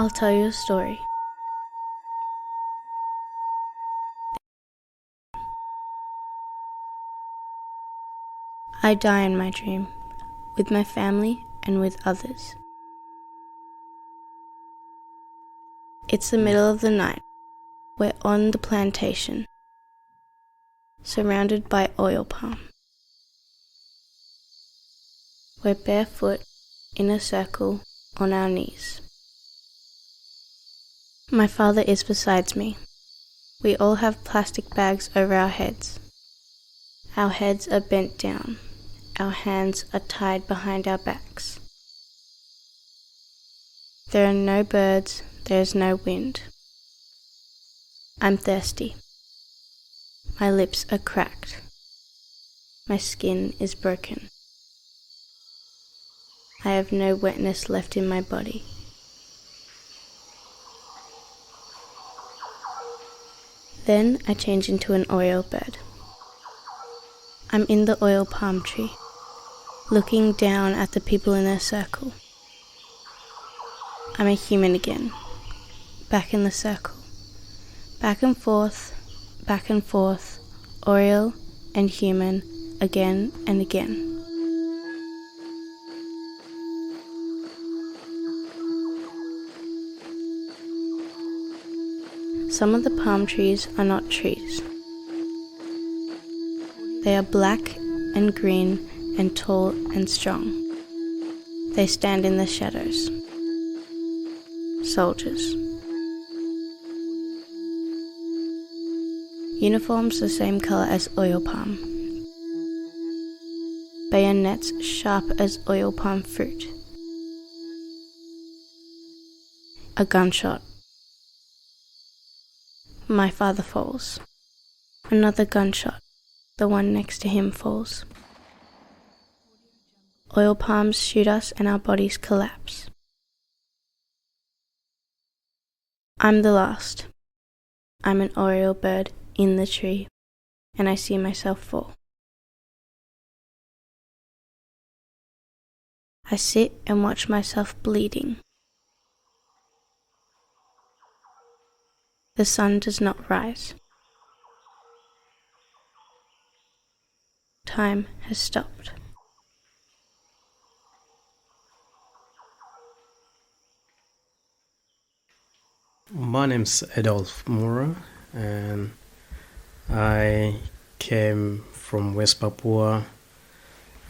I'll tell you a story. I die in my dream, with my family and with others. It's the middle of the night. We're on the plantation, surrounded by oil palm. We're barefoot, in a circle, on our knees. My father is beside me. We all have plastic bags over our heads. Our heads are bent down. Our hands are tied behind our backs. There are no birds, there is no wind. I'm thirsty. My lips are cracked. My skin is broken. I have no wetness left in my body. Then I change into an oil bird. I'm in the oil palm tree, looking down at the people in a circle. I'm a human again, back in the circle. Back and forth, oil and human, again and again. Some of the palm trees are not trees. They are black and green and tall and strong. They stand in the shadows. Soldiers. Uniforms the same colour as oil palm. Bayonets sharp as oil palm fruit. A gunshot. My father falls. Another gunshot. The one next to him falls. Oil palms shoot us and our bodies collapse. I'm the last. I'm an oil bird in the tree, and I see myself fall. I sit and watch myself bleeding. The sun does not rise. Time has stopped. My name's Adolf and I came from West Papua.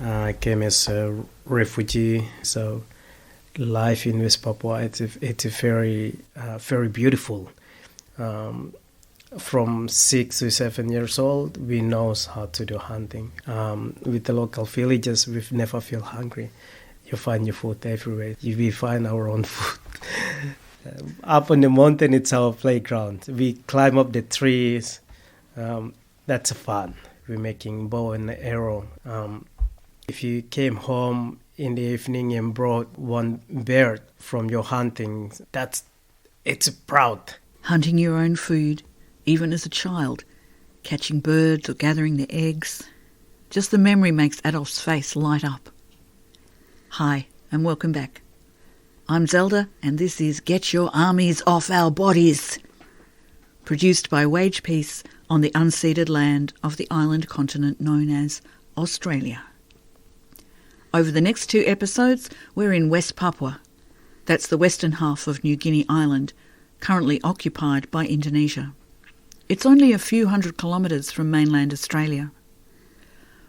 I came as a refugee, so life in West Papua it's very beautiful. From 6 to 7 years old, we know how to do hunting. With the local villagers, we never feel hungry. You find your food everywhere. We find our own food. Up on the mountain, it's our playground. We climb up the trees. That's fun. We're making bow and arrow. If you came home in the evening and brought one bird from your hunting, it's proud. Hunting your own food, even as a child, catching birds or gathering their eggs. Just the memory makes Adolf's face light up. Hi, and welcome back. I'm Zelda, and this is Get Your Armies Off Our Bodies, produced by Wage Peace on the unceded land of the island continent known as Australia. Over the next 2 episodes, we're in West Papua. That's the western half of New Guinea Island, currently occupied by Indonesia. It's only a few hundred kilometres from mainland Australia.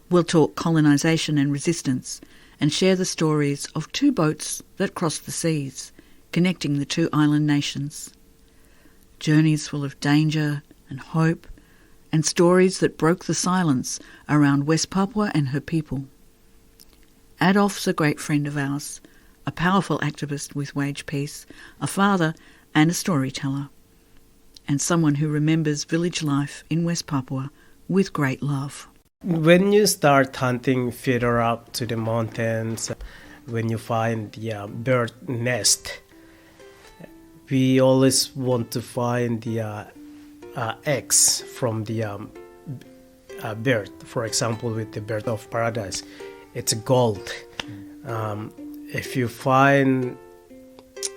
We'll talk colonisation and resistance and share the stories of 2 boats that crossed the seas, connecting the 2 island nations. Journeys full of danger and hope, and stories that broke the silence around West Papua and her people. Adolf's a great friend of ours, a powerful activist with Wage Peace, a father and a storyteller, and someone who remembers village life in West Papua with great love. When you start hunting further up to the mountains, when you find the bird nest, we always want to find the eggs from the bird. For example, with the bird of paradise, it's gold. If you find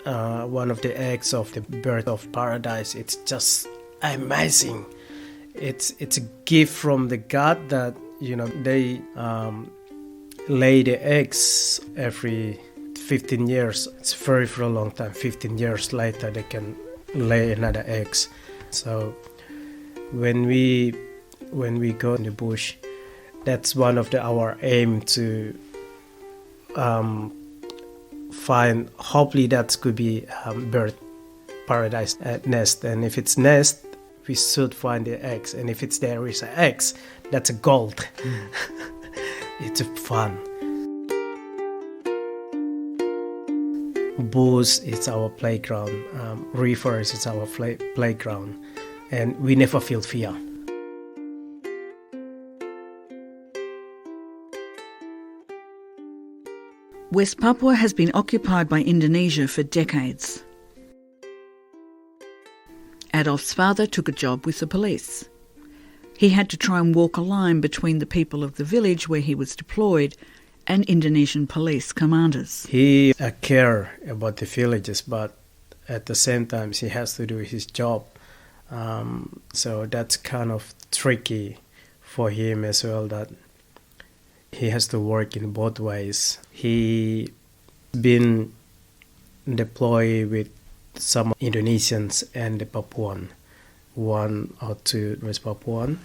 one of the eggs of the bird of paradise. It's just amazing. It's a gift from the God that, they lay the eggs every 15 years. It's very for a long time. 15 years later, they can lay another eggs. So when we go in the bush, that's one of our aim to find. Hopefully, that could be bird paradise nest. And if it's nest, we should find the eggs. And if there is an eggs, that's a gold. It's fun. Bush is our playground. Rivers is our playground. And we never feel fear. West Papua has been occupied by Indonesia for decades. Adolf's father took a job with the police. He had to try and walk a line between the people of the village where he was deployed and Indonesian police commanders. He care about the villages, but at the same time he has to do his job. So that's kind of tricky for him as well, that he has to work in both ways. He been deployed with some Indonesians and the Papuan, 1 or 2 West Papuan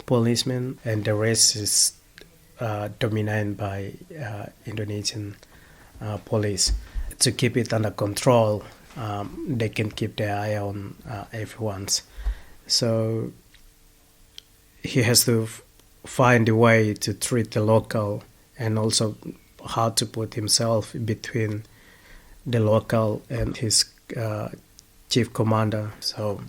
policemen, and the rest is dominated by Indonesian police. To keep it under control, they can keep their eye on everyone's. So he has to find a way to treat the local, and also how to put himself between the local and his chief commander. So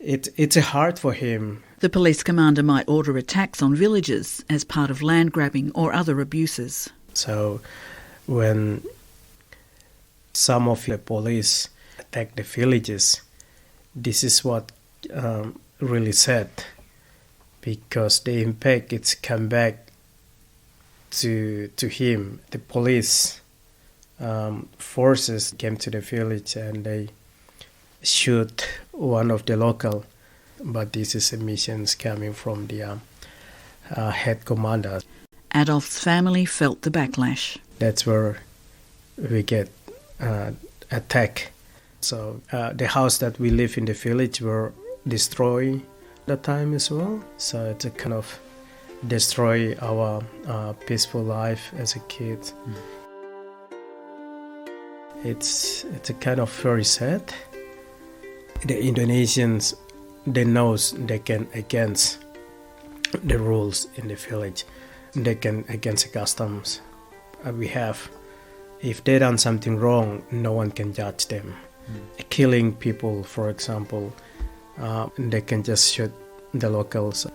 it's hard for him. The police commander might order attacks on villages as part of land grabbing or other abuses. So when some of the police attack the villages, this is what really sad, because the impact it's come back to him. The police forces came to the village and they shoot one of the local, but this is a mission coming from the head commander. Adolf's family felt the backlash. That's where we get attacked. So the house that we live in the village were destroyed that time as well. So it's a kind of destroy our peaceful life as a kid. It's a kind of very sad. The Indonesians, they knows they can against the rules in the village. They can against the customs we have. If they done something wrong, no one can judge them. Killing people, for example, they can just shoot the locals.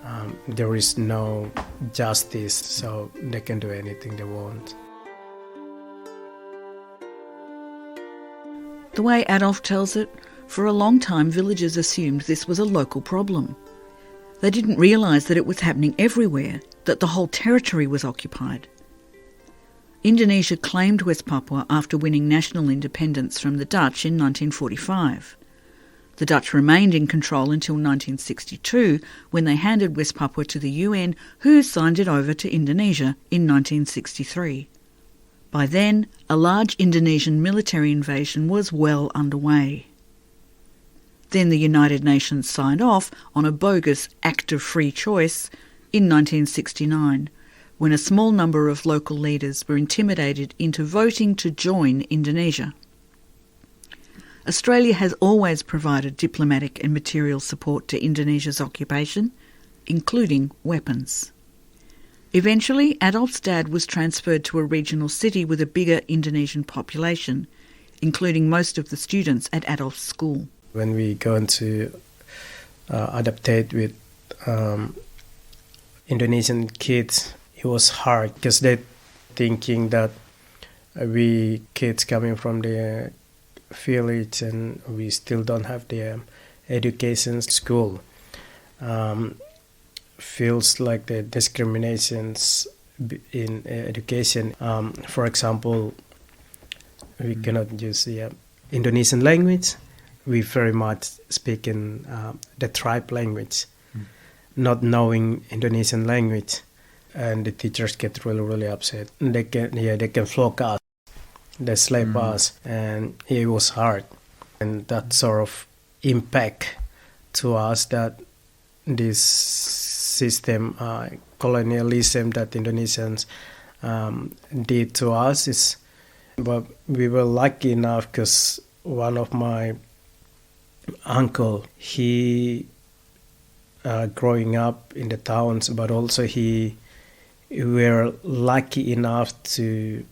There is no justice, so they can do anything they want. The way Adolf tells it, for a long time villagers assumed this was a local problem. They didn't realise that it was happening everywhere, that the whole territory was occupied. Indonesia claimed West Papua after winning national independence from the Dutch in 1945. The Dutch remained in control until 1962, when they handed West Papua to the UN, who signed it over to Indonesia in 1963. By then, a large Indonesian military invasion was well underway. Then the United Nations signed off on a bogus act of free choice in 1969, when a small number of local leaders were intimidated into voting to join Indonesia. Australia has always provided diplomatic and material support to Indonesia's occupation, including weapons. Eventually, Adolf's dad was transferred to a regional city with a bigger Indonesian population, including most of the students at Adolf's school. When we go into adaptate with Indonesian kids, it was hard because they're thinking that we kids coming from the village and we still don't have the education school. Feels like the discriminations in education. For example, we cannot use the Indonesian language, we very much speak in the tribe language, not knowing Indonesian language, and the teachers get really, really upset. They can flog us, they slap us, and it was hard. And that sort of impact to us that this system, colonialism that Indonesians did to us is. But we were lucky enough because one of my uncle, he growing up in the towns, but also we were lucky enough to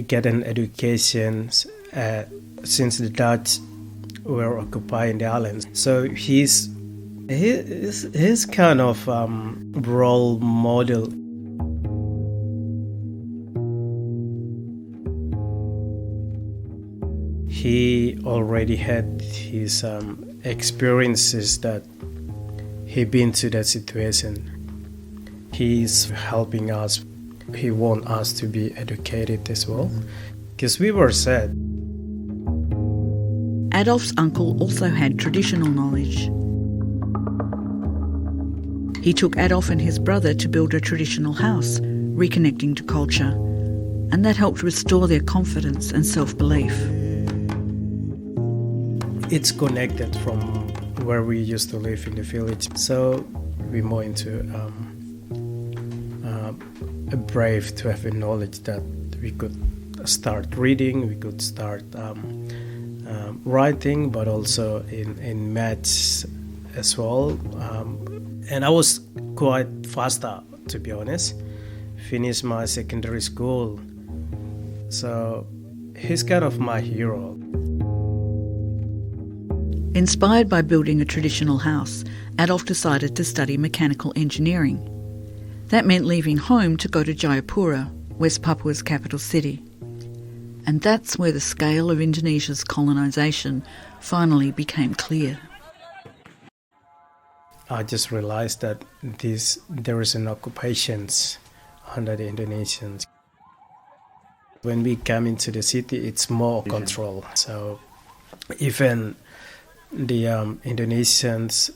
get an education since the Dutch were occupying the islands. So he's kind of role model. He already had his experiences that he'd been to that situation. He's helping us. He wants us to be educated as well, because we were sad. Adolf's uncle also had traditional knowledge. He took Adolf and his brother to build a traditional house, reconnecting to culture, and that helped restore their confidence and self-belief. It's connected from where we used to live in the village, so we're more into brave to have a knowledge that we could start reading, we could start writing, but also in maths as well. And I was quite faster, to be honest. Finished my secondary school, so he's kind of my hero. Inspired by building a traditional house, Adolf decided to study mechanical engineering. That meant leaving home to go to Jayapura, West Papua's capital city. And that's where the scale of Indonesia's colonisation finally became clear. I just realized that there is an occupation under the Indonesians. When we come into the city, it's more control. So even the Indonesians,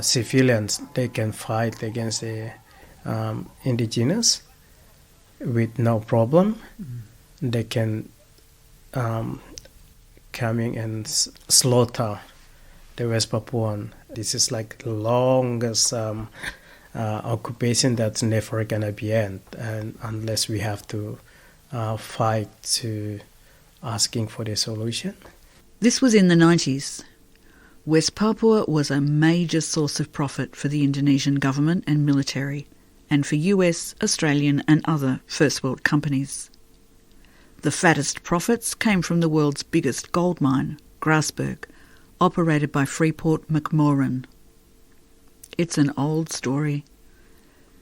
civilians, they can fight against the indigenous with no problem. They can come in and slaughter the West Papuan. This is like the longest occupation that's never gonna be end, and unless we have to fight to asking for the solution. This was in the 90s. West Papua was a major source of profit for the Indonesian government and military, and for US, Australian and other first world companies. The fattest profits came from the world's biggest gold mine, Grasberg, operated by Freeport-McMoran. It's an old story.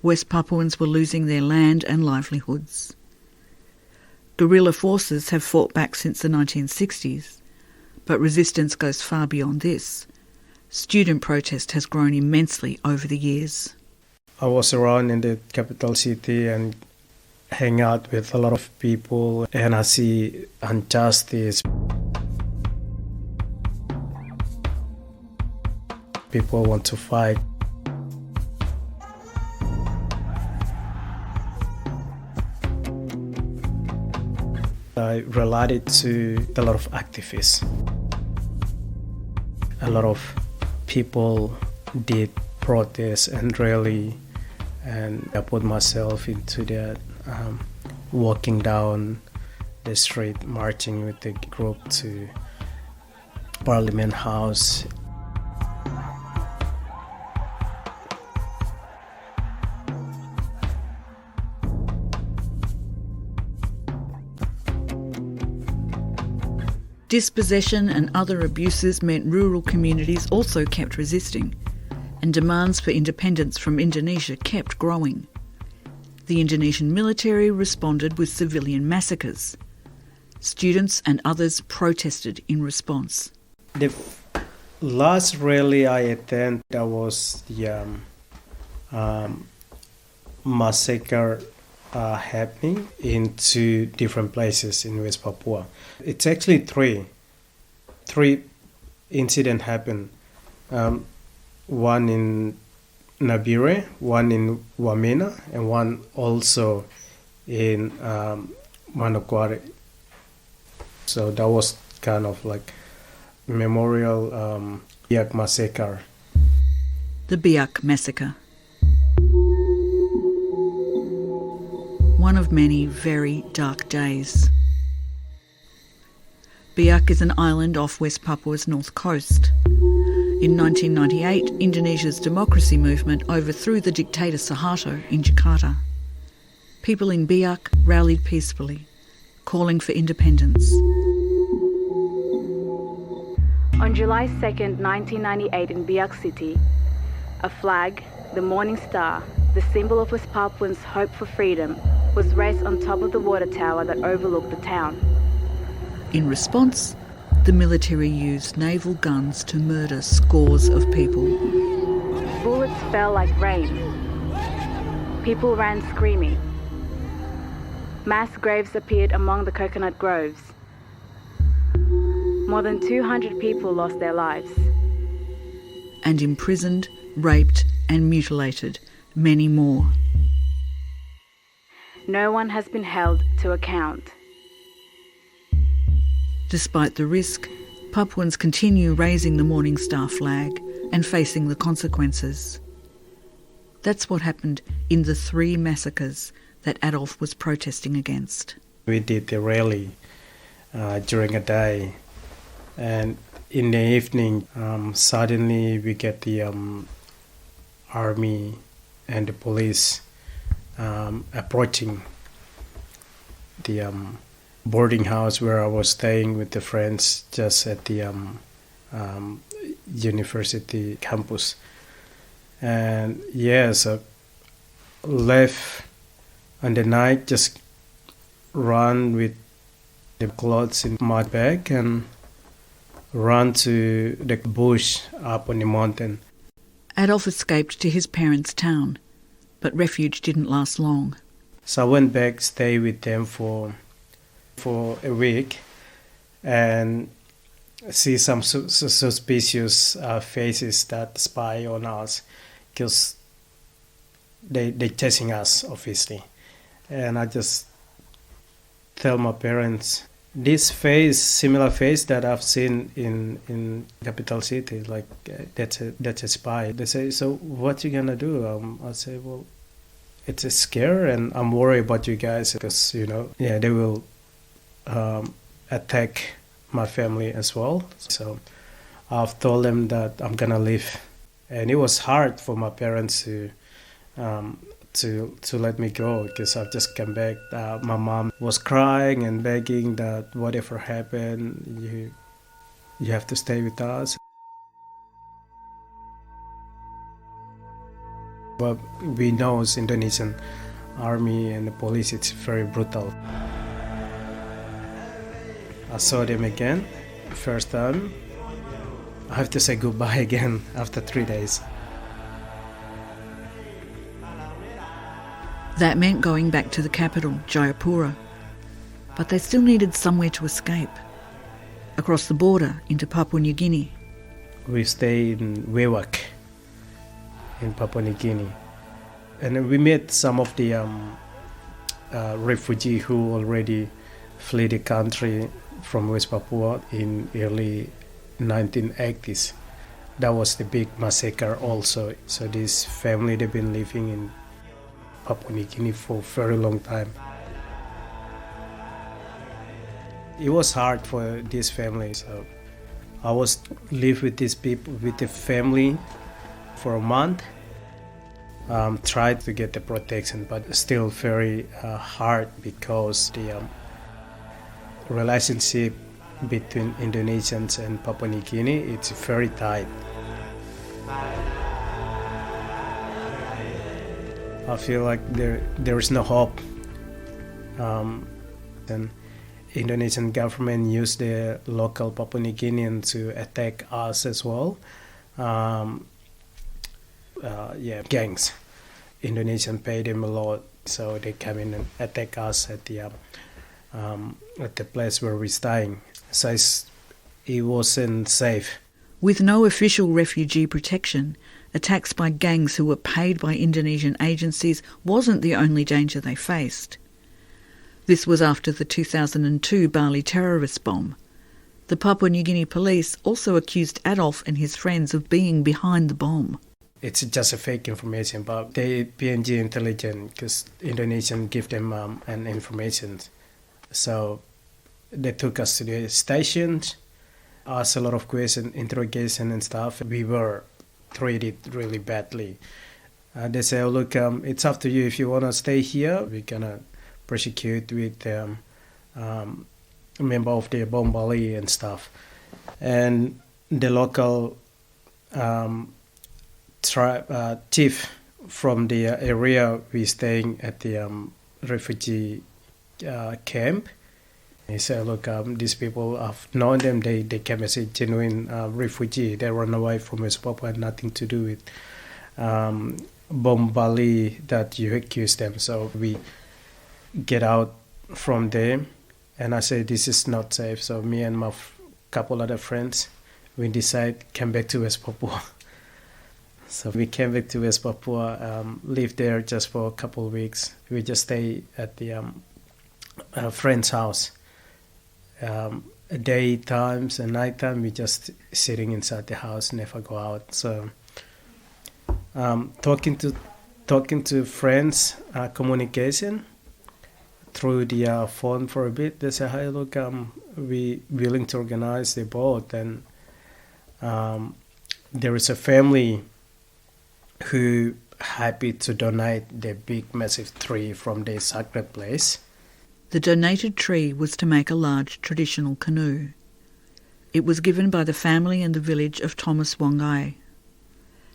West Papuans were losing their land and livelihoods. Guerrilla forces have fought back since the 1960s, but resistance goes far beyond this. Student protest has grown immensely over the years. I was around in the capital city and hang out with a lot of people, and I see injustice. People want to fight. I related to a lot of activists. A lot of people did protest and rally, and I put myself into that, walking down the street, marching with the group to Parliament House. Dispossession and other abuses meant rural communities also kept resisting, and demands for independence from Indonesia kept growing. The Indonesian military responded with civilian massacres. Students and others protested in response. The last rally I attended, that was the massacre happening in 2 different places in West Papua. It's actually 3. three incidents happened. One in Nabire, one in Wamena, and one also in Manokwari. So that was kind of like memorial Biak massacre. The Biak massacre. One of many very dark days. Biak is an island off West Papua's north coast. In 1998, Indonesia's democracy movement overthrew the dictator Suharto in Jakarta. People in Biak rallied peacefully, calling for independence. On July 2nd, 1998 in Biak City, a flag, the Morning Star, the symbol of West Papuans' hope for freedom, was raised on top of the water tower that overlooked the town. In response, the military used naval guns to murder scores of people. Bullets fell like rain. People ran screaming. Mass graves appeared among the coconut groves. More than 200 people lost their lives. And imprisoned, raped and mutilated many more. No one has been held to account. Despite the risk, Papuans continue raising the Morning Star flag and facing the consequences. That's what happened in the 3 massacres that Adolf was protesting against. We did the rally during a day, and in the evening, suddenly we get the army and the police approaching the boarding house where I was staying with the friends just at the university campus. And so left on the night, just run with the clothes in my bag and run to the bush up on the mountain. Adolf escaped to his parents' town, but refuge didn't last long. So I went back, stayed with them for a week, and see some suspicious faces that spy on us, because they're chasing us, obviously. And I just tell my parents, this face, similar face that I've seen in capital city, like that's a spy. They say, so what you gonna do? I say, well, it's a scare, and I'm worried about you guys because they will attack my family as well. So I've told them that I'm gonna leave, and it was hard for my parents to let me go because I've just come back. My mom was crying and begging that whatever happened, you have to stay with us. But we know as Indonesian army and the police, it's very brutal. I saw them again, first time. I have to say goodbye again after 3 days. That meant going back to the capital, Jayapura. But they still needed somewhere to escape. Across the border into Papua New Guinea. We stayed in Wewak in Papua New Guinea. And we met some of the refugees who already fled the country from West Papua in early 1980s. That was the big massacre also. So this family, they've been living in Papua New Guinea for a very long time. It was hard for this family. So I was live with these people, with the family for a month. Tried to get the protection, but still very hard because the relationship between Indonesians and Papua New Guinea, it's very tight. I feel like there is no hope. And Indonesian government used the local Papua New Guinean to attack us as well. Gangs. Indonesian paid them a lot, so they come in and attack us at the place where we're staying. So it wasn't safe. With no official refugee protection, attacks by gangs who were paid by Indonesian agencies wasn't the only danger they faced. This was after the 2002 Bali terrorist bomb. The Papua New Guinea police also accused Adolf and his friends of being behind the bomb. It's just a fake information, but they PNG intelligent because Indonesian give them an information. So they took us to the stations, asked a lot of questions, interrogation and stuff. We were treated really badly. They say, oh, look, it's up to you. If you want to stay here, we're going to prosecute with a member of the Bombali and stuff. And the local chief from the area we staying at the refugee camp, he said, look, these people, I've known them, they came as a genuine refugee. They run away from West Papua, had nothing to do with Bombali that you accuse them. So we get out from there, and I said, this is not safe. So me and my couple other friends, we decide come back to West Papua. So we came back to West Papua, lived there just for a couple of weeks. We just stay at the friend's house. Daytimes and nighttime, we just sitting inside the house, never go out. So talking to friends, communication through the phone for a bit. They say, hey, look, we willing to organize the boat, and there is a family who happy to donate the big massive tree from the sacred place. The donated tree was to make a large traditional canoe. It was given by the family and the village of Thomas Wangai.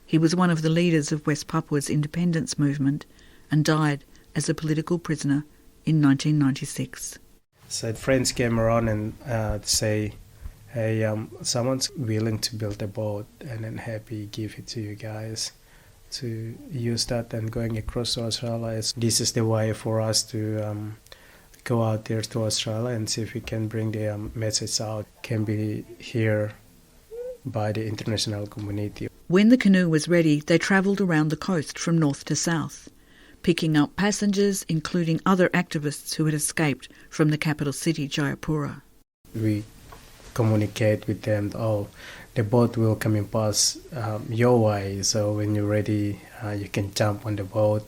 He was one of the leaders of West Papua's independence movement and died as a political prisoner in 1996. So friends came around and say, hey, someone's willing to build a boat and then happy give it to you guys to use that and going across to Australia. This is the way for us to go out there to Australia and see if we can bring the message out, can be heard by the international community. When the canoe was ready, they travelled around the coast from north to south, picking up passengers, including other activists who had escaped from the capital city, Jayapura. We communicate with them, oh, the boat will come and pass your way, so when you're ready, you can jump on the boat.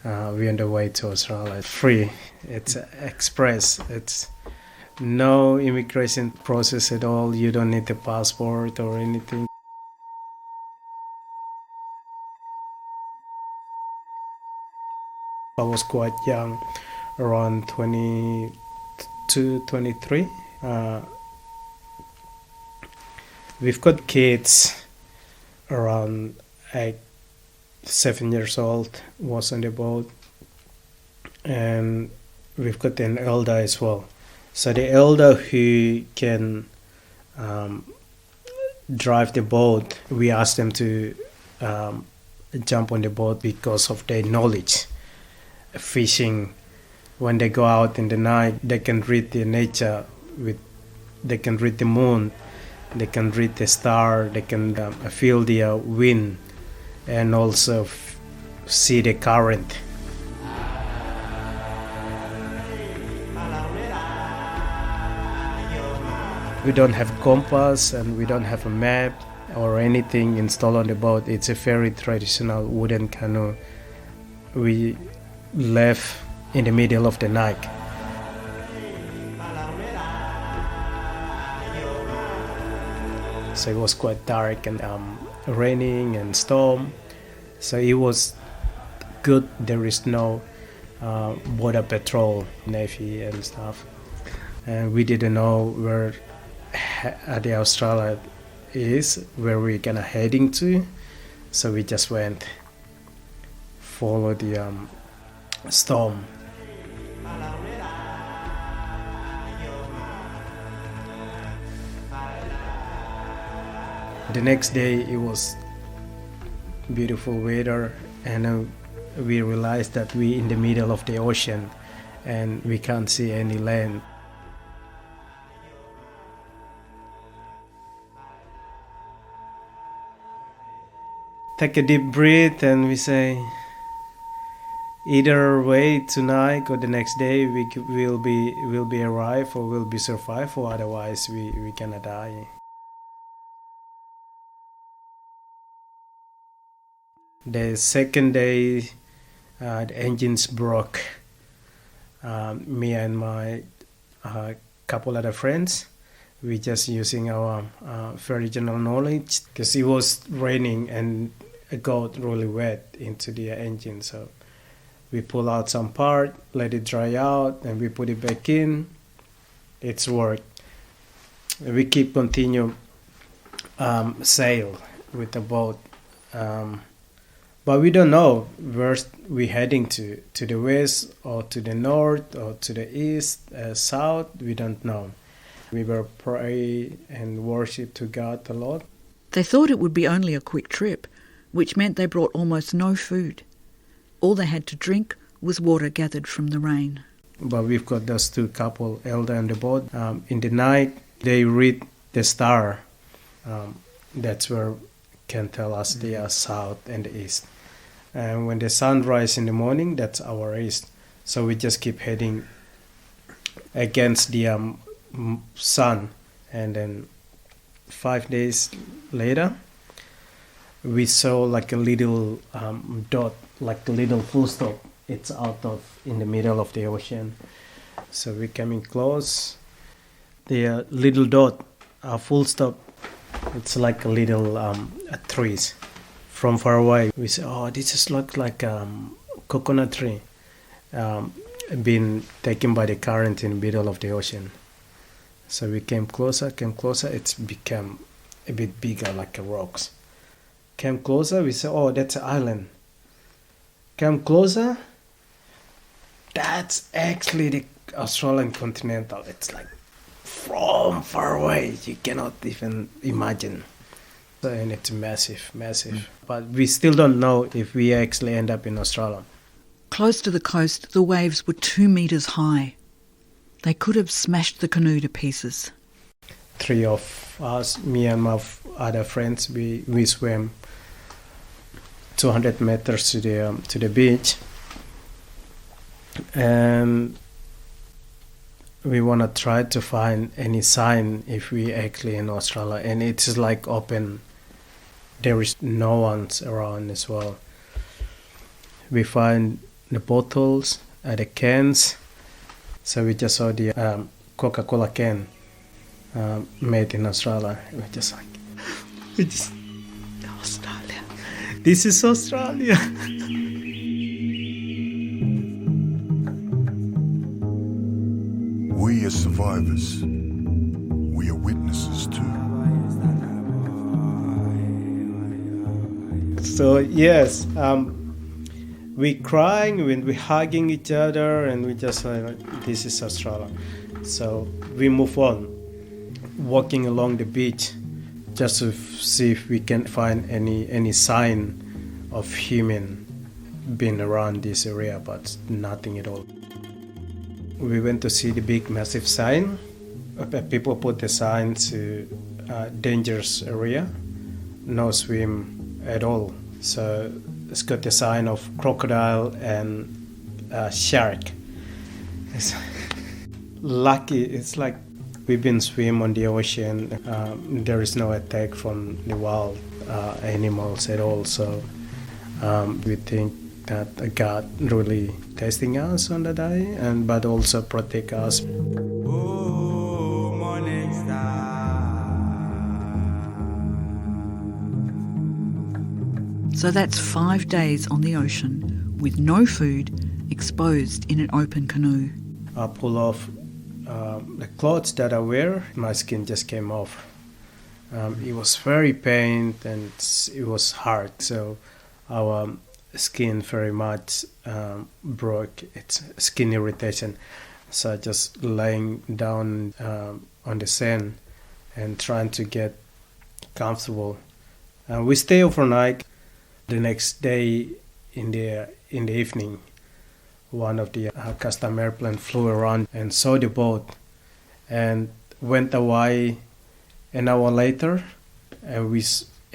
We're on the way to Australia. Free. It's express. It's no immigration process at all. You don't need a passport or anything. I was quite young, around 22, 23. We've got kids around 7 years old, was on the boat, and we've got an elder as well. So the elder who can drive the boat, we asked them to jump on the boat because of their knowledge. Fishing, when they go out in the night, they can read the nature, they can read the moon, they can read the star, they can feel the wind, and also see the current. We don't have a compass and we don't have a map or anything installed on the boat. It's a very traditional wooden canoe. We left in the middle of the night. So it was quite dark and raining and storm. So it was good. There is no border patrol, navy and stuff. And we didn't know where the Australia is, where we're gonna heading to. So we just went, follow the storm. The next day it was beautiful weather, and we realized that we're in the middle of the ocean and we can't see any land. take a deep breath and we say, either way tonight or the next day will be arrive or will be survive, or otherwise we gonna die. The second day, the engines broke. Me and my couple other friends, we just using our very general knowledge, because it was raining and it got really wet into the engine. So we pull out some part, let it dry out, and we put it back in. It's worked. We keep continue sail with the boat. But we don't know where we're heading to the west or to the north or to the east, south. We don't know. We were pray and worship to God a lot. They thought it would be only a quick trip, which meant they brought almost no food. All they had to drink was water gathered from the rain. But we've got those two couple elder on the boat. In the night, they read the star. That's where can tell us the south and the east. And when the sun rises in the morning, that's our east. So we just keep heading against the sun. And then 5 days later, we saw like a little dot, like a little full stop. It's in the middle of the ocean. So we're coming close. The little dot, full stop, it's like a little trees. From far away, we say, oh, this just looks like a coconut tree being taken by the current in the middle of the ocean. So we came closer, it's become a bit bigger, like a rocks. Came closer, we say, oh, that's an island. Came closer, that's actually the Australian continental. It's like from far away, you cannot even imagine. And it's massive. But we still don't know if we actually end up in Australia. Close to the coast, the waves were 2 metres high. They could have smashed the canoe to pieces. 3 of us, me and my other friends, we swam 200 meters to the beach, and we want to try to find any sign if we actually in Australia, and it's like open. There is no one around as well. We find the bottles, the cans. So we just saw the Coca-Cola can made in Australia. We're just Australia. This is Australia. We are survivors. We are witnesses too. So yes, we crying when we hugging each other, and we just this is Australia. So we move on, walking along the beach, just to see if we can find any sign of human being around this area, but nothing at all. We went to see the big massive sign. People put the sign to dangerous area, no swim at all. So it's got the sign of crocodile and shark. It's lucky. It's like we've been swim on the ocean. There is no attack from the wild animals at all. So we think that God really testing us on the day, but also protect us. Oh, morning star. So that's 5 days on the ocean with no food, exposed in an open canoe. I pull off the clothes that I wear. My skin just came off. It was very pain and it was hard. So our skin very much broke. It's skin irritation. So just laying down on the sand and trying to get comfortable. We stay overnight. The next day in the evening, one of the custom airplane flew around and saw the boat and went away. An hour later, and we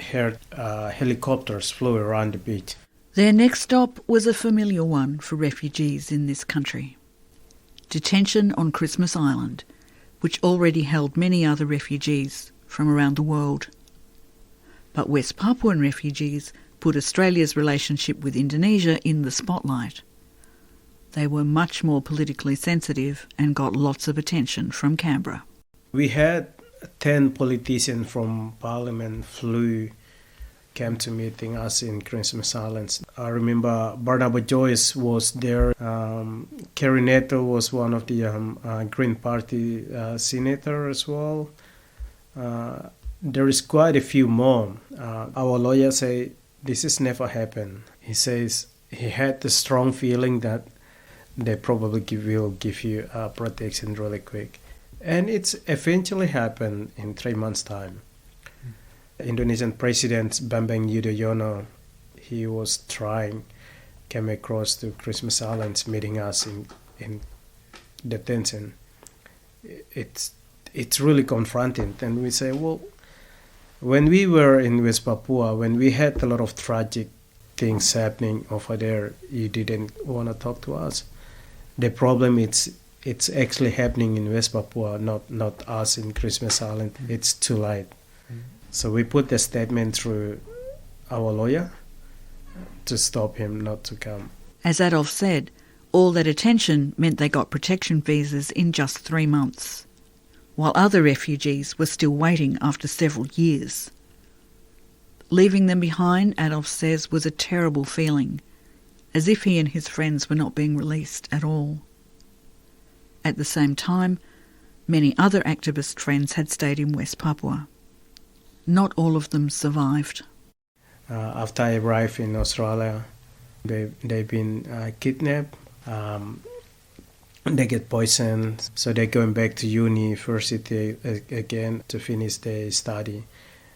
heard helicopters flew around the beach. Their next stop was a familiar one for refugees in this country. Detention on Christmas Island, which already held many other refugees from around the world. But West Papuan refugees put Australia's relationship with Indonesia in the spotlight. They were much more politically sensitive and got lots of attention from Canberra. We had 10 politicians from Parliament came to meeting us in Christmas Islands. I remember Barnaba Joyce was there. Kerry Neto was one of the Green Party senator as well. There is quite a few more. Our lawyer say this has never happened. He says he had the strong feeling that they probably will give you protection really quick. And it's eventually happened in 3 months' time. Indonesian President Bambang Yudhoyono, he was came across to Christmas Islands meeting us in detention. It's really confronting. And we say, well, when we were in West Papua, when we had a lot of tragic things happening over there, you didn't want to talk to us. The problem it's actually happening in West Papua, not us in Christmas Island. It's too late. So we put the statement through our lawyer to stop him not to come. As Adolf said, all that attention meant they got protection visas in just 3 months, while other refugees were still waiting after several years. Leaving them behind, Adolf says, was a terrible feeling, as if he and his friends were not being released at all. At the same time, many other activist friends had stayed in West Papua. Not all of them survived. After I arrived in Australia, they've been kidnapped. They get poisoned, so they're going back to university again to finish their study.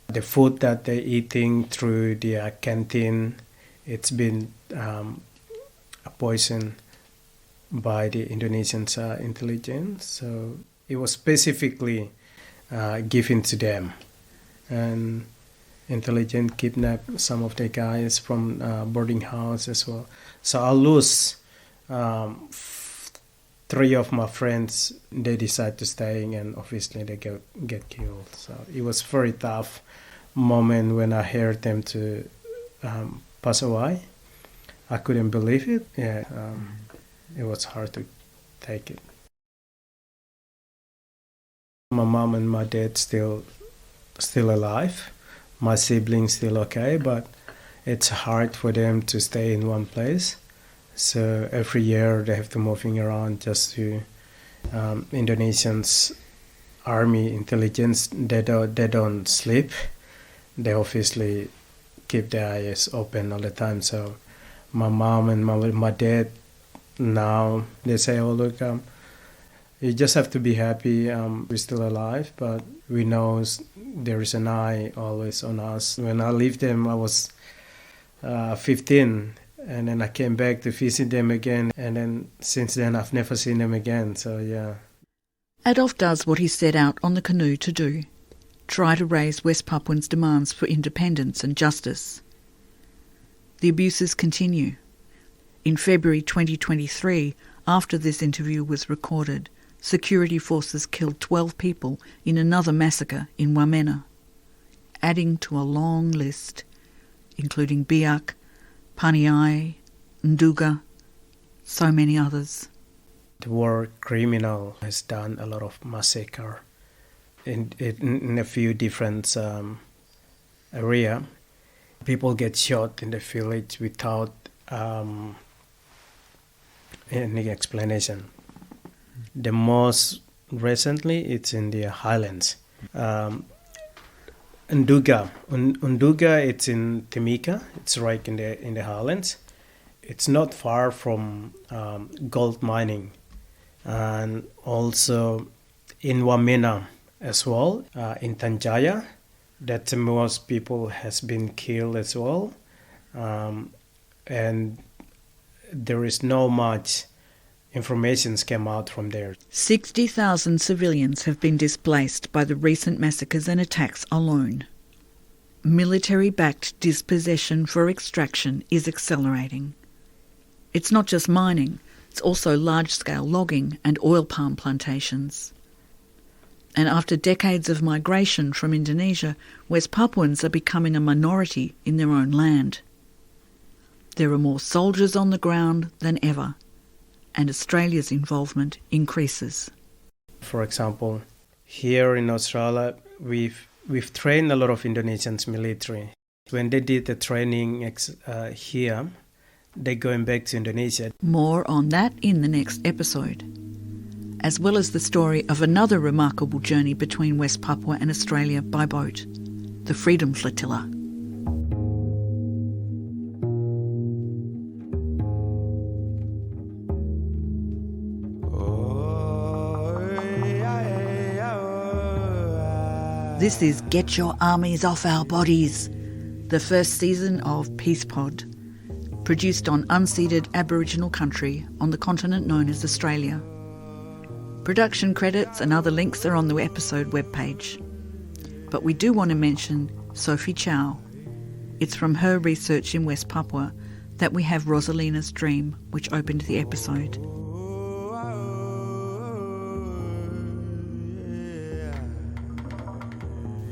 The food that they're eating through the canteen, it's been poisoned by the Indonesian intelligence. So it was specifically given to them. And intelligence kidnapped some of the guys from boarding house as well. So I lose 3 of my friends. They decide to stay, and obviously they get killed. So it was very tough moment when I heard them to pass away. I couldn't believe it. Yeah, it was hard to take it. My mom and my dad still alive. My siblings still okay, but it's hard for them to stay in one place. So every year they have to moving around just to Indonesians army intelligence. They don't sleep. They obviously keep their eyes open all the time. So my mom and my dad now they say, "Oh look, you just have to be happy. We're still alive, but we know there is an eye always on us." When I left them, I was 15, and then I came back to visit them again, and then since then I've never seen them again. So yeah. Adolf does what he set out on the canoe to do: try to raise West Papuans' demands for independence and justice. The abuses continue. In February 2023, after this interview was recorded, security forces killed 12 people in another massacre in Wamena, adding to a long list, including Biak, Paniai, Nduga, so many others. The war criminal has done a lot of massacre in a few different areas. People get shot in the village without any explanation. The most recently, it's in the highlands. Nduga, it's in Timika. It's right in the highlands. It's not far from gold mining, and also in Wamena as well. In Tanjaya, that most people has been killed as well, and there is no much information came out from there. 60,000 civilians have been displaced by the recent massacres and attacks alone. military-backed dispossession for extraction is accelerating. It's not just mining, it's also large-scale logging and oil palm plantations. And after decades of migration from Indonesia, West Papuans are becoming a minority in their own land. There are more soldiers on the ground than ever, and Australia's involvement increases. For example, here in Australia, we've trained a lot of Indonesians military. When they did the training here, they're going back to Indonesia. More on that in the next episode, as well as the story of another remarkable journey between West Papua and Australia by boat, the Freedom Flotilla. This is Get Your Armies Off Our Bodies, the first season of Peace Pod, produced on unceded Aboriginal country on the continent known as Australia. Production credits and other links are on the episode webpage. But we do want to mention Sophie Chow. It's from her research in West Papua that we have Rosalina's Dream, which opened the episode.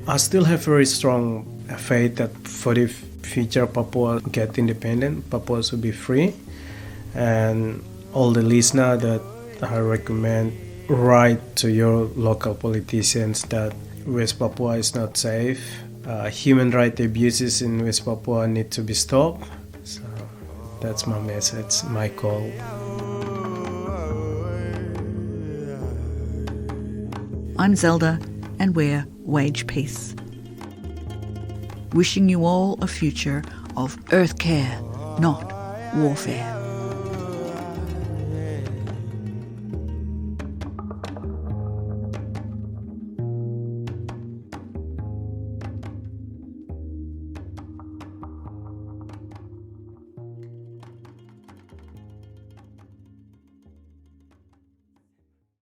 I still have very strong faith that for the future Papua get independent, Papua will be free. And all the listeners that I recommend, write to your local politicians that West Papua is not safe. Human rights abuses in West Papua need to be stopped. So that's my message, my call. I'm Zelda, and we're Wage Peace. Wishing you all a future of earth care, not warfare.